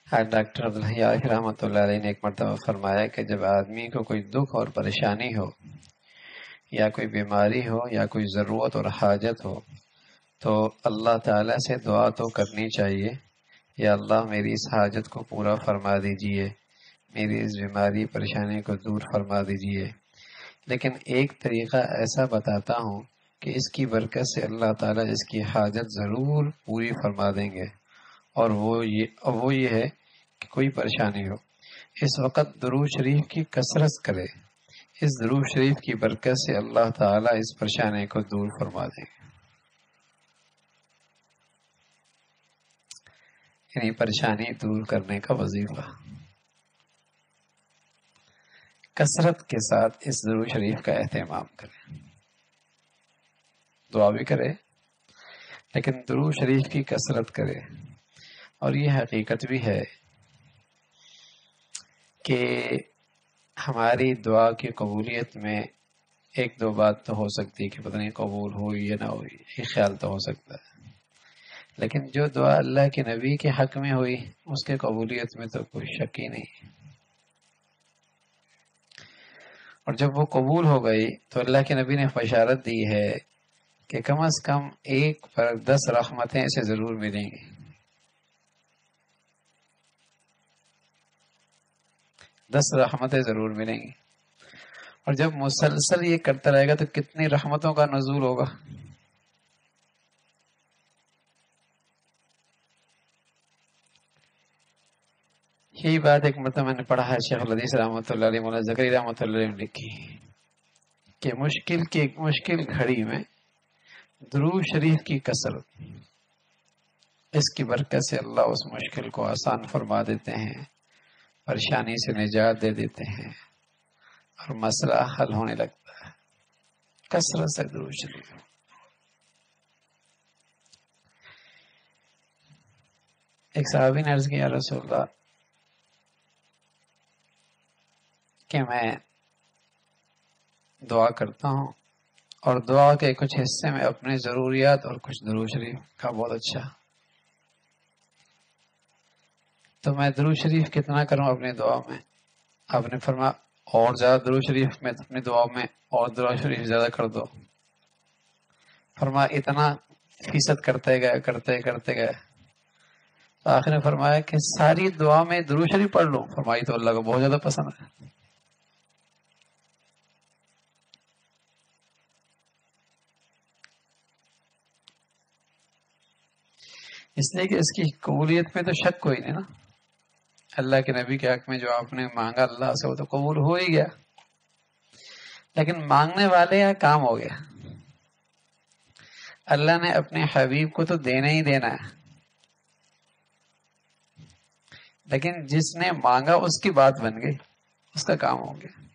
Doctor Abdul Hai رحمۃ اللہ علیہ نے ایک مرتبہ فرمایا کہ جب آدمی کو کوئی دکھ اور پریشانی ہو یا کوئی بیماری ہو یا کوئی ضرورت اور حاجت ہو تو اللہ تعالیٰ سے دعا تو کرنی چاہیے، یا اللہ میری اس حاجت کو پورا فرما دیجئے، میری اس بیماری پریشانی کو دور فرما دیجئے۔ لیکن ایک طریقہ ایسا بتاتا ہوں کہ اس کی برکت سے اللہ تعالیٰ اس کی حاجت ضرور پوری فرما دیں گے، اور وہ یہ ہے کہ کوئی پریشانی ہو اس وقت درود شریف کی کثرت کرے، اس درود شریف کی برکت سے اللہ تعالیٰ اس پریشانی کو دور فرما دیں گے۔ یعنی پریشانی دور کرنے کا وظیفہ کثرت کے ساتھ اس درود شریف کا اہتمام کریں، دعا بھی کرے لیکن درود شریف کی کثرت کرے۔ اور یہ حقیقت بھی ہے کہ ہماری دعا کی قبولیت میں ایک دو بات تو ہو سکتی ہے کہ پتہ نہیں قبول ہوئی یا نہ ہوئی، یہ خیال تو ہو سکتا ہے، لیکن جو دعا اللہ کے نبی کے حق میں ہوئی اس کے قبولیت میں تو کوئی شک ہی نہیں۔ اور جب وہ قبول ہو گئی تو اللہ کے نبی نے بشارت دی ہے کہ کم از کم ایک پر 10 رحمتیں اسے ضرور ملیں گی، 10 رحمتیں ضرور ملیں گی۔ اور جب مسلسل یہ کرتا رہے گا تو کتنی رحمتوں کا نزول ہوگا۔ یہی بات ایک مرتبہ میں نے پڑھا ہے، شیخ الحدیث رحمۃ اللہ علیہ، مولانا زکریا رحمۃ اللہ علیہ نے لکھی کہ مشکل گھڑی میں درود شریف کی کثرت، اس کی برکت سے اللہ اس مشکل کو آسان فرما دیتے ہیں، پریشانی سے نجات دے دیتے ہیں اور مسئلہ حل ہونے لگتا ہے۔ کثرت سے درود شریف۔ ایک صحابی نے عرض کیا، رسول اللہ کہ میں دعا کرتا ہوں اور دعا کے کچھ حصے میں اپنے ضروریات اور کچھ درود شریف کا بہت اچھا، تو میں درود شریف کتنا کروں اپنی دعا میں؟ آپ نے فرمایا اور زیادہ درود شریف میں اپنی دعا میں اور درود شریف زیادہ کر دو۔ فرمایا اتنا فیصد کرتے گئے تو آخر نے فرمایا کہ ساری دعا میں درود شریف پڑھ لوں؟ فرمائی تو اللہ کو بہت زیادہ پسند ہے، اس لیے کہ اس کی قبولیت میں تو شک کوئی نہیں نا۔ اللہ کے نبی کے حق میں جو آپ نے مانگا اللہ سے وہ تو قبول ہو ہی گیا، لیکن مانگنے والے کا کام ہو گیا۔ اللہ نے اپنے حبیب کو تو دینا ہی دینا ہے، لیکن جس نے مانگا اس کی بات بن گئی، اس کا کام ہو گیا۔